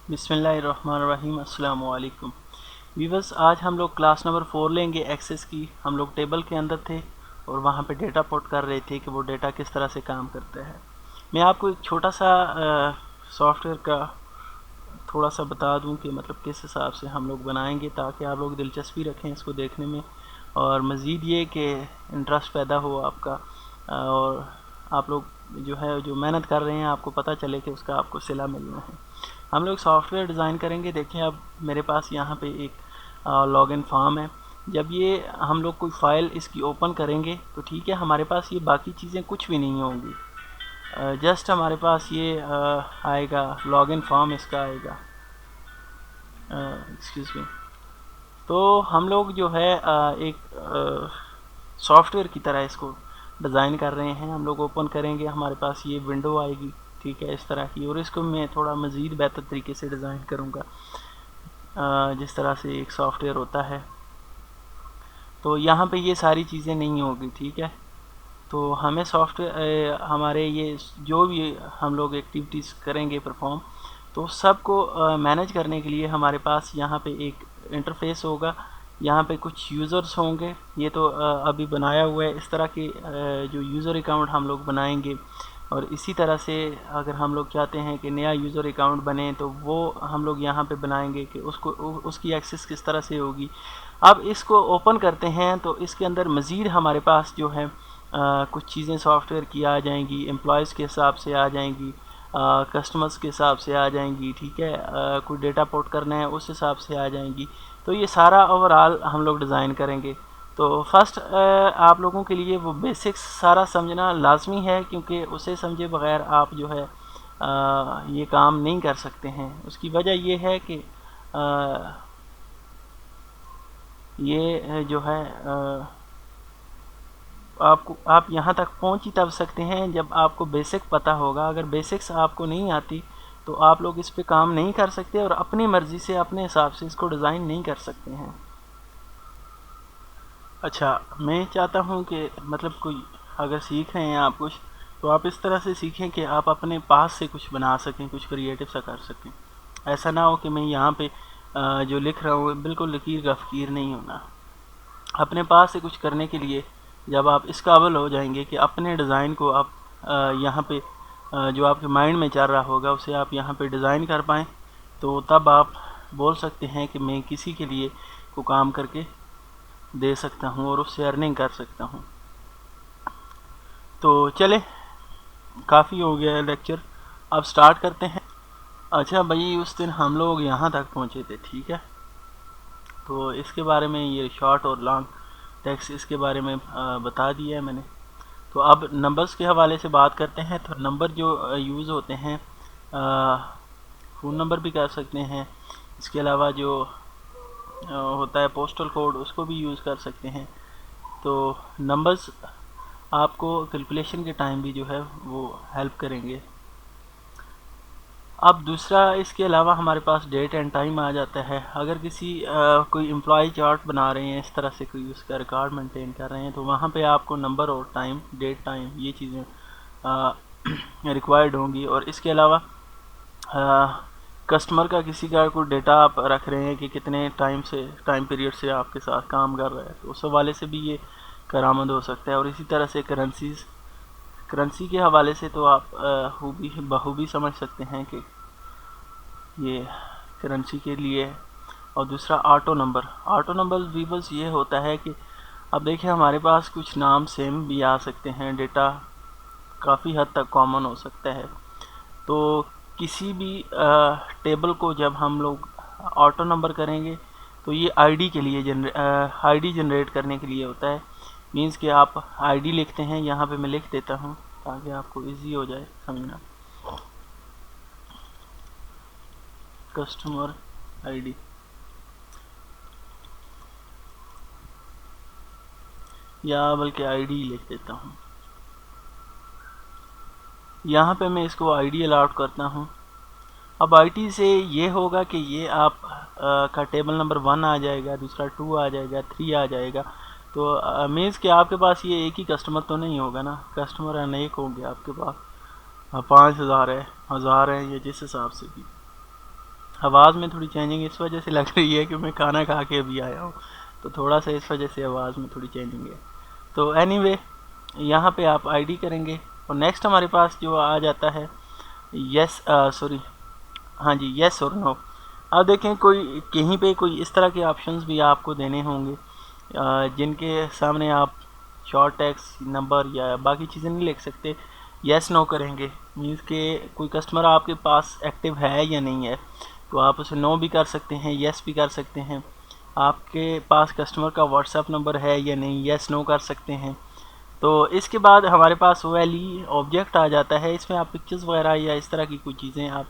बिस्मिल्लाहिर्रहमानिर्रहीम। अस्सलाम वालेकुम वीवर्स, आज हम लोग क्लास नंबर 4 लेंगे एक्सेस की। हम लोग टेबल के अंदर थे और वहाँ पे डेटा पुट कर रहे थे कि वो डेटा किस तरह से काम करता है। मैं आपको एक छोटा सा सॉफ्टवेयर का थोड़ा सा बता दूं कि मतलब किस हिसाब से हम लोग बनाएंगे, ताकि आप लोग दिलचस्पी रखें इसको देखने में और मज़ीद ये कि इंटरेस्ट पैदा हो आपका, और आप लोग जो मेहनत कर रहे हैं आपको पता चले कि उसका आपको सिला मिलना है। हम लोग सॉफ्टवेयर डिज़ाइन करेंगे। देखें, अब मेरे पास यहाँ पे एक लॉगिन फॉर्म है। जब ये हम लोग कोई फ़ाइल इसकी ओपन करेंगे तो ठीक है, हमारे पास ये बाकी चीज़ें कुछ भी नहीं होंगी। जस्ट हमारे पास ये आएगा लॉगिन फॉर्म, इसका आएगा। Excuse me. तो हम लोग जो है एक सॉफ्टवेयर की तरह इसको डिज़ाइन कर रहे हैं। हम लोग ओपन करेंगे, हमारे पास ये विंडो आएगी, ठीक है, इस तरह की। और इसको मैं थोड़ा मज़ीद बेहतर तरीके से डिज़ाइन करूँगा, जिस तरह से एक सॉफ्टवेयर होता है। तो यहाँ पे ये सारी चीज़ें नहीं होगी, ठीक है। तो हमें सॉफ्टवेयर हमारे ये जो भी हम लोग एक्टिविटीज़ करेंगे परफॉर्म, तो सबको मैनेज करने के लिए हमारे पास यहाँ पे एक इंटरफेस होगा। यहाँ पे कुछ यूज़र्स होंगे। ये तो अभी बनाया हुआ है। इस तरह के जो यूज़र अकाउंट हम लोग बनाएंगे, और इसी तरह से अगर हम लोग चाहते हैं कि नया यूज़र अकाउंट बने तो वो हम लोग यहाँ पे बनाएंगे कि उसकी एक्सेस किस तरह से होगी। अब इसको ओपन करते हैं तो इसके अंदर मज़ीद हमारे पास जो है कुछ चीज़ें सॉफ्टवेयर की आ जाएंगी, एम्प्लॉयज़ के हिसाब से आ जाएंगी, कस्टमर्स के हिसाब से आ जाएंगी, ठीक है। कोई डेटा पोर्ट करना है उस हिसाब से आ जाएंगी। तो ये सारा ओवरऑल हम लोग डिज़ाइन करेंगे। तो फर्स्ट आप लोगों के लिए वो बेसिक्स सारा समझना लाजमी है, क्योंकि उसे समझे बगैर आप जो है ये काम नहीं कर सकते हैं। उसकी वजह ये है कि ये जो है आप यहाँ तक पहुँच ही तब सकते हैं जब आपको बेसिक पता होगा। अगर बेसिक्स आपको नहीं आती तो आप लोग इस पे काम नहीं कर सकते और अपनी मर्ज़ी से अपने हिसाब से इसको डिज़ाइन नहीं कर सकते हैं। अच्छा, मैं चाहता हूँ कि मतलब कोई अगर सीख रहे हैं आप कुछ, तो आप इस तरह से सीखें कि आप अपने पास से कुछ बना सकें, कुछ क्रिएटिव सा कर सकें। ऐसा ना हो कि मैं यहाँ पे जो लिख रहा हूँ बिल्कुल लकीर का फ़कीर नहीं होना। अपने पास से कुछ करने के लिए जब आप इस काबिल हो जाएंगे कि अपने डिज़ाइन को आप यहाँ पे जो आपके माइंड में चल रहा होगा उसे आप यहाँ पे डिज़ाइन कर पाएँ, तो तब आप बोल सकते हैं कि मैं किसी के लिए को काम करके दे सकता हूँ और उससे अर्निंग कर सकता हूँ। तो चले, काफ़ी हो गया है लेक्चर, अब स्टार्ट करते हैं। अच्छा भाई, उस दिन हम लोग यहाँ तक पहुँचे थे, ठीक है। तो इसके बारे में ये शॉर्ट और लॉन्ग टेक्स्ट इसके बारे में बता दिया है मैंने। तो अब नंबर्स के हवाले से बात करते हैं। तो नंबर जो यूज़ होते हैं, फ़ोन नंबर भी कर सकते हैं। इसके अलावा जो होता है पोस्टल कोड, उसको भी यूज़ कर सकते हैं। तो नंबर्स आपको कैलकुलेशन के टाइम भी जो है वो हेल्प करेंगे। अब दूसरा, इसके अलावा हमारे पास डेट एंड टाइम आ जाता है। अगर किसी कोई एम्प्लॉय चार्ट बना रहे हैं, इस तरह से कोई उसका रिकॉर्ड मेंटेन कर रहे हैं, तो वहाँ पे आपको नंबर और टाइम, डेट टाइम, ये चीज़ें रिक्वायर्ड होंगी। और इसके अलावा कस्टमर का किसी का कोई डेटा आप रख रहे हैं कि कितने टाइम पीरियड से आपके साथ काम कर रहा है, तो उस हवाले से भी ये करामद हो सकता है। और इसी तरह से करेंसी के हवाले से तो आप बखूबी समझ सकते हैं कि ये करेंसी के लिए है। और दूसरा ऑटो नंबर भी बस ये होता है कि अब देखिए हमारे पास कुछ नाम सेम भी आ सकते हैं, डेटा काफ़ी हद तक कॉमन हो सकता है। तो किसी भी टेबल को जब हम लोग ऑटो नंबर करेंगे तो ये आईडी के लिए आईडी जनरेट करने के लिए होता है। मींस कि आप आईडी लिखते हैं, यहाँ पे मैं लिख देता हूँ ताकि आपको इजी हो जाए समझना। कस्टमर आईडी, या बल्कि आईडी लिख देता हूँ। यहाँ पे मैं इसको आईडी अलाउट करता हूँ। अब आईडी से ये होगा कि ये आप का टेबल नंबर 1 आ जाएगा, दूसरा 2 आ जाएगा, 3 आ जाएगा। तो मीन्स कि आपके पास ये एक ही कस्टमर तो नहीं होगा ना, कस्टमर अनेक होंगे आपके पास। 5000 है, 1000 है, ये जिस हिसाब से भी। आवाज़ में थोड़ी चेंजिंग इस वजह से लग रही है कि मैं खाना खा के अभी आया हूँ, तो थोड़ा सा इस वजह से आवाज़ में थोड़ी चेंजिंग है। तो एनीवे यहाँ पे आप आईडी करेंगे और नेक्स्ट हमारे पास जो आ जाता है यस सॉरी हाँ जी यस और नो। अब देखें कोई कहीं पे कोई इस तरह के ऑप्शंस भी आपको देने होंगे जिनके सामने आप शॉर्ट टेक्स्ट नंबर या बाकी चीज़ें नहीं लिख सकते। यस नो करेंगे मीन्स के कोई कस्टमर आपके पास एक्टिव है या नहीं है, तो आप उसे नो भी कर सकते हैं, यस भी कर सकते हैं। आपके पास कस्टमर का व्हाट्सएप नंबर है या नहीं, यस नो कर सकते हैं। तो इसके बाद हमारे पास वैली ऑब्जेक्ट आ जाता है। इसमें आप पिक्चर्स वगैरह या इस तरह की कोई चीज़ें आप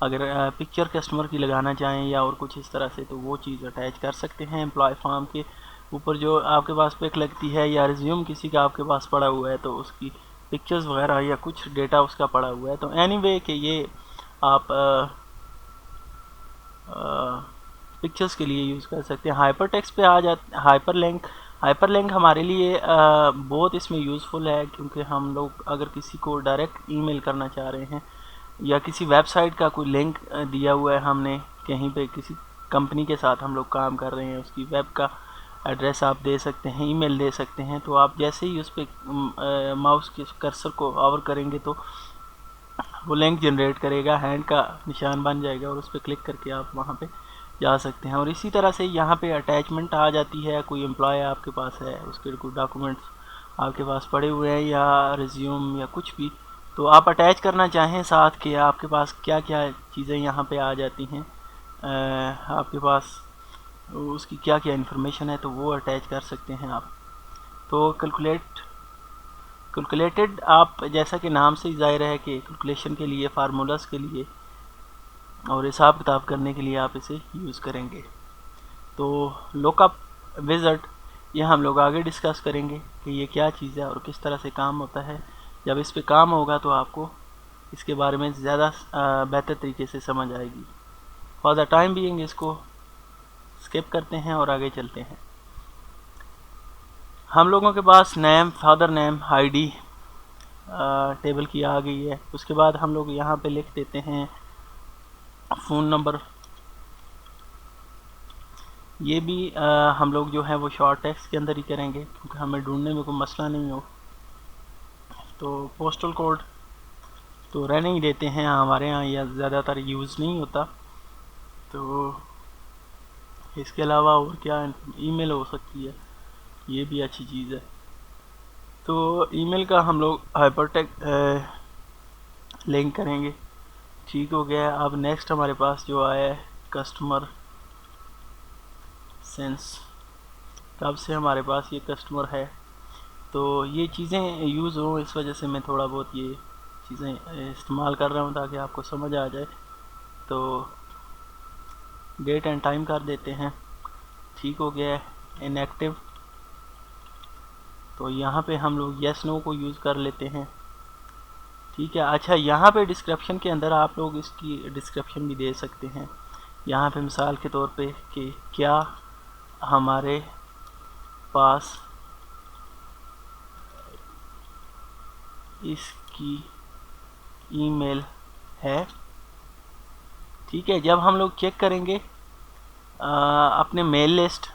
अगर पिक्चर कस्टमर की लगाना चाहें या और कुछ इस तरह से, तो वो चीज़ अटैच कर सकते हैं। एम्प्लॉय फॉर्म के ऊपर जो आपके पास पिक लगती है या रिज्यूम किसी का आपके पास पड़ा हुआ है, तो उसकी पिक्चर्स वगैरह या कुछ डेटा उसका पड़ा हुआ है। तो एनीवे कि ये आप पिक्चर्स के लिए यूज़ कर सकते हैं। हाइपर टेक्स्ट पे आ जाते हाइपर लिंक हमारे लिए बहुत इसमें यूज़फुल है, क्योंकि हम लोग अगर किसी को डायरेक्ट ईमेल करना चाह रहे हैं या किसी वेबसाइट का कोई लिंक दिया हुआ है हमने कहीं पे किसी कंपनी के साथ हम लोग काम कर रहे हैं, उसकी वेब का एड्रेस आप दे सकते हैं, ईमेल दे सकते हैं। तो आप जैसे ही उस पर माउस के कर्सर को ओवर करेंगे तो वो लिंक जनरेट करेगा, हैंड का निशान बन जाएगा और उस पर क्लिक करके आप वहाँ पे जा सकते हैं। और इसी तरह से यहाँ पे अटैचमेंट आ जाती है। कोई एम्प्लॉय आपके पास है, उसके कोई डॉक्यूमेंट्स आपके पास पड़े हुए हैं या रिज्यूम या कुछ भी, तो आप अटैच करना चाहें साथ के आपके पास क्या क्या चीज़ें यहाँ पे आ जाती हैं, आपके पास उसकी क्या क्या इन्फॉर्मेशन है, तो वो अटैच कर सकते हैं आप। तो कैलकुलेटेड आप जैसा कि नाम से ज़ाहिर है कि कैलकुलेशन के लिए, फार्मूलाज के लिए और हिसाब किताब करने के लिए आप इसे यूज़ करेंगे। तो लुकअप विज़र्ड ये हम लोग आगे डिस्कस करेंगे कि ये क्या चीज़ है और किस तरह से काम होता है। जब इस पे काम होगा तो आपको इसके बारे में ज़्यादा बेहतर तरीके से समझ आएगी। फॉर द टाइम बीइंग इसको स्किप करते हैं और आगे चलते हैं। हम लोगों के पास name, father name, ID table की आ गई है। उसके बाद हम लोग यहाँ पे लिख देते हैं फ़ोन नंबर। ये भी हम लोग जो है वो शॉर्ट टेक्स्ट के अंदर ही करेंगे, क्योंकि हमें ढूंढने में कोई मसला नहीं हो। तो पोस्टल कोड तो रहने ही देते हैं, हमारे यहाँ यह ज़्यादातर यूज़ नहीं होता। तो इसके अलावा और क्या ईमेल हो सकती है, ये भी अच्छी चीज़ है। तो ईमेल का हम लोग हाइपरटेक्स्ट लिंक करेंगे। ठीक हो गया। अब नेक्स्ट हमारे पास जो आया है कस्टमर सेंस, कब से हमारे पास ये कस्टमर है। तो ये चीज़ें यूज़ हो, इस वजह से मैं थोड़ा बहुत ये चीज़ें इस्तेमाल कर रहा हूँ ताकि आपको समझ आ जाए। तो डेट एंड टाइम कर देते हैं। ठीक हो गया। इनएक्टिव, तो यहाँ पे हम लोग येस नो को यूज़ कर लेते हैं। ठीक है। अच्छा, यहाँ पे डिस्क्रिप्शन के अंदर आप लोग इसकी डिस्क्रिप्शन भी दे सकते हैं। यहाँ पे मिसाल के तौर पे कि क्या हमारे पास इसकी ईमेल है। ठीक है। जब हम लोग चेक करेंगे अपने मेल लिस्ट,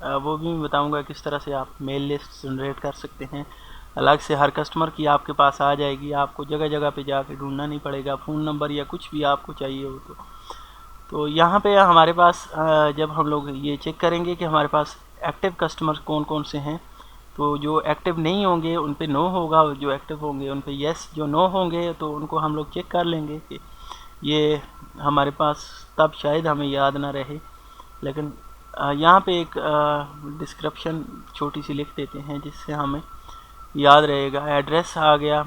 वो भी मैं बताऊंगा किस तरह से आप मेल लिस्ट जनरेट कर सकते हैं। अलग से हर कस्टमर की आपके पास आ जाएगी, आपको जगह जगह पे जाके ढूंढना नहीं पड़ेगा, फ़ोन नंबर या कुछ भी आपको चाहिए हो तो यहाँ पे हमारे पास जब हम लोग ये चेक करेंगे कि हमारे पास एक्टिव कस्टमर कौन कौन से हैं, तो जो एक्टिव नहीं होंगे उन पे नो होगा, जो एक्टिव होंगे उन पे यस, जो नो होंगे तो उनको हम लोग चेक कर लेंगे कि ये हमारे पास, तब शायद हमें याद ना रहे। लेकिन यहाँ पे एक डिस्क्रिप्शन छोटी सी लिख देते हैं जिससे हमें याद रहेगा। एड्रेस आ गया,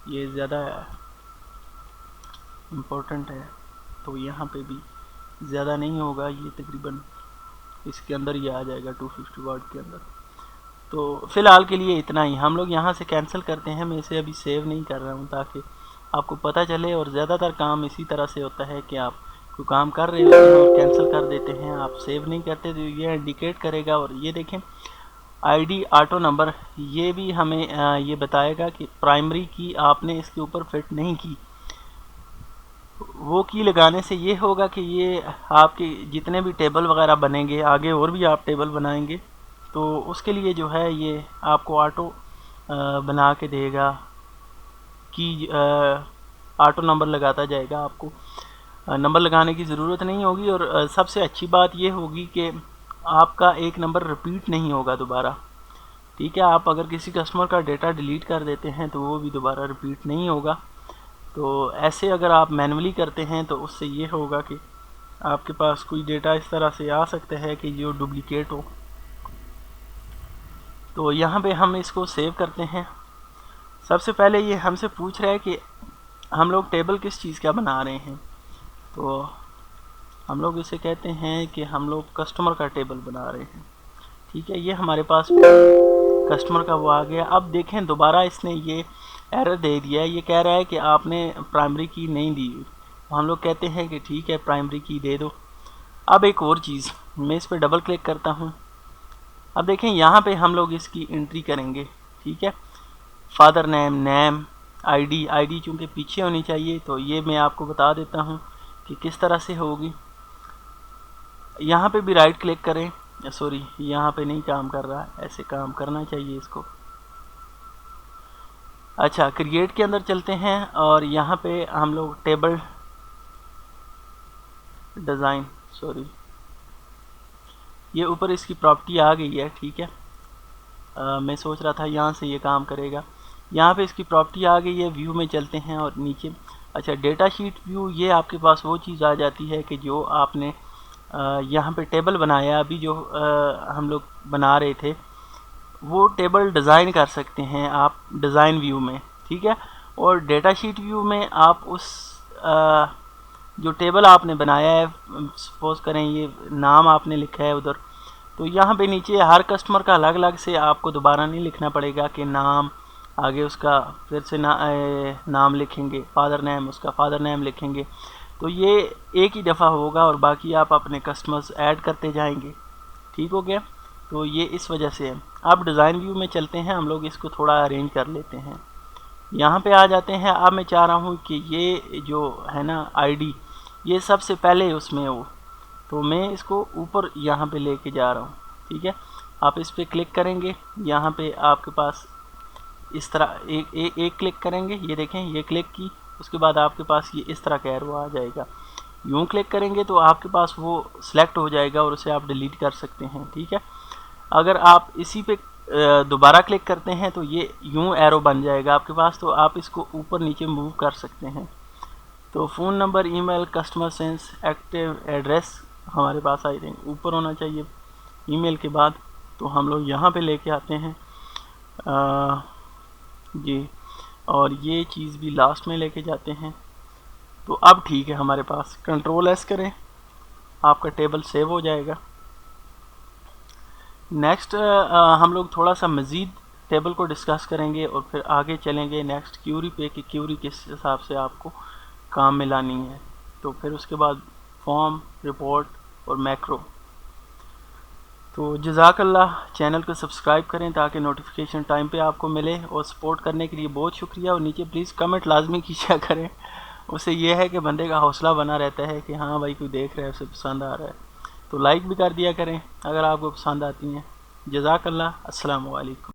ये ज़्यादा इम्पोर्टेंट है तो यहाँ पे भी ज़्यादा नहीं होगा, ये तकरीबन इसके अंदर ही आ जाएगा 250 वर्ड के अंदर। तो फ़िलहाल के लिए इतना ही। हम लोग यहाँ से कैंसिल करते हैं, मैं इसे अभी सेव नहीं कर रहा हूँ ताकि आपको पता चले। और ज़्यादातर काम इसी तरह से होता है कि आप कोई काम कर रहे होते हैं और कैंसिल कर देते हैं, आप सेव नहीं करते, तो ये इंडिकेट करेगा। और ये देखें आईडी ऑटो नंबर, ये भी हमें ये बताएगा कि प्राइमरी की आपने इसके ऊपर फिट नहीं की। वो की लगाने से ये होगा कि ये आपके जितने भी टेबल वगैरह बनेंगे, आगे और भी आप टेबल बनाएंगे, तो उसके लिए जो है ये आपको ऑटो बना के देगा कि ऑटो नंबर लगाता जाएगा। आपको नंबर लगाने की ज़रूरत नहीं होगी। और सबसे अच्छी बात ये होगी कि आपका एक नंबर रिपीट नहीं होगा दोबारा। ठीक है, आप अगर किसी कस्टमर का डेटा डिलीट कर देते हैं तो वो भी दोबारा रिपीट नहीं होगा। तो ऐसे अगर आप मैनुअली करते हैं तो उससे ये होगा कि आपके पास कोई डेटा इस तरह से आ सकता है कि जो डुप्लीकेट हो। तो यहाँ पे हम इसको सेव करते हैं। सबसे पहले ये हमसे पूछ रहा है कि हम लोग टेबल किस चीज़ का बना रहे हैं। तो हम लोग इसे कहते हैं कि हम लोग कस्टमर का टेबल बना रहे हैं। ठीक है, ये हमारे पास कस्टमर का वो आ गया। अब देखें दोबारा इसने ये एरर दे दिया है, ये कह रहा है कि आपने प्राइमरी की नहीं दी। हम लोग कहते हैं कि ठीक है प्राइमरी की दे दो। अब एक और चीज़, मैं इस पर डबल क्लिक करता हूँ। अब देखें यहाँ पे हम लोग इसकी एंट्री करेंगे। ठीक है, फादर नेम, नेम, आईडी चूँकि पीछे होनी चाहिए, तो ये मैं आपको बता देता हूँ कि किस तरह से होगी। यहाँ पे भी राइट क्लिक करें, सॉरी यहाँ पे नहीं काम कर रहा, ऐसे काम करना चाहिए इसको। अच्छा, क्रिएट के अंदर चलते हैं और यहाँ पे हम लोग टेबल डिज़ाइन, सॉरी ये ऊपर इसकी प्रॉपर्टी आ गई है। ठीक है, मैं सोच रहा था यहाँ से ये काम करेगा। यहाँ पे इसकी प्रॉपर्टी आ गई है, व्यू में चलते हैं और नीचे अच्छा डेटा शीट व्यू, ये आपके पास वो चीज़ आ जाती है कि जो आपने यहाँ पे टेबल बनाया, अभी जो हम लोग बना रहे थे वो टेबल डिज़ाइन कर सकते हैं आप डिज़ाइन व्यू में। ठीक है, और डेटा शीट व्यू में आप उस जो टेबल आपने बनाया है, सपोज़ करें ये नाम आपने लिखा है उधर, तो यहाँ पे नीचे हर कस्टमर का अलग अलग से आपको दोबारा नहीं लिखना पड़ेगा कि नाम आगे उसका फिर से नाम लिखेंगे, फादर नेम उसका फादर नेम लिखेंगे। तो ये एक ही दफ़ा होगा और बाकी आप अपने कस्टमर्स ऐड करते जाएंगे। ठीक हो गया, तो ये इस वजह से है। अब डिज़ाइन व्यू में चलते हैं, हम लोग इसको थोड़ा अरेंज कर लेते हैं। यहाँ पे आ जाते हैं। अब मैं चाह रहा हूँ कि ये जो है ना आईडी, ये सबसे पहले उसमें हो, तो मैं इसको ऊपर यहाँ पे लेके जा रहा हूँ। ठीक है, आप इस पर क्लिक करेंगे, यहाँ पे आपके पास इस तरह एक क्लिक करेंगे, ये देखें ये क्लिक की, उसके बाद आपके पास ये इस तरह का एरो आ जाएगा। यूँ क्लिक करेंगे तो आपके पास वो सिलेक्ट हो जाएगा और उसे आप डिलीट कर सकते हैं। ठीक है, अगर आप इसी पे दोबारा क्लिक करते हैं तो ये यूँ एरो बन जाएगा आपके पास, तो आप इसको ऊपर नीचे मूव कर सकते हैं। तो phone number, email, customer sense, active address हमारे पास आई थिंक ऊपर होना चाहिए ईमेल के बाद, तो हम लोग यहाँ पे लेके आते हैं जी, और ये चीज़ भी लास्ट में लेके जाते हैं। तो अब ठीक है, हमारे पास कंट्रोल एस करें, आपका टेबल सेव हो जाएगा। नेक्स्ट हम लोग थोड़ा सा मज़ीद टेबल को डिस्कस करेंगे और फिर आगे चलेंगे नेक्स्ट क्यूरी पे कि क्यूरी किस हिसाब से आपको काम में लानी है। तो फिर उसके बाद फॉर्म, रिपोर्ट और मैक्रो। तो जज़ाकल्लाह, चैनल को सब्सक्राइब करें ताकि नोटिफिकेशन टाइम पे आपको मिले, और सपोर्ट करने के लिए बहुत शुक्रिया। और नीचे प्लीज़ कमेंट लाजमी कीजिए करें, उससे यह है कि बंदे का हौसला बना रहता है कि हाँ भाई कोई देख रहा है, उसे पसंद आ रहा है। तो लाइक भी कर दिया करें अगर आपको पसंद आती हैं। जज़ाकल्लाह, अस्सलामु अलैकुम।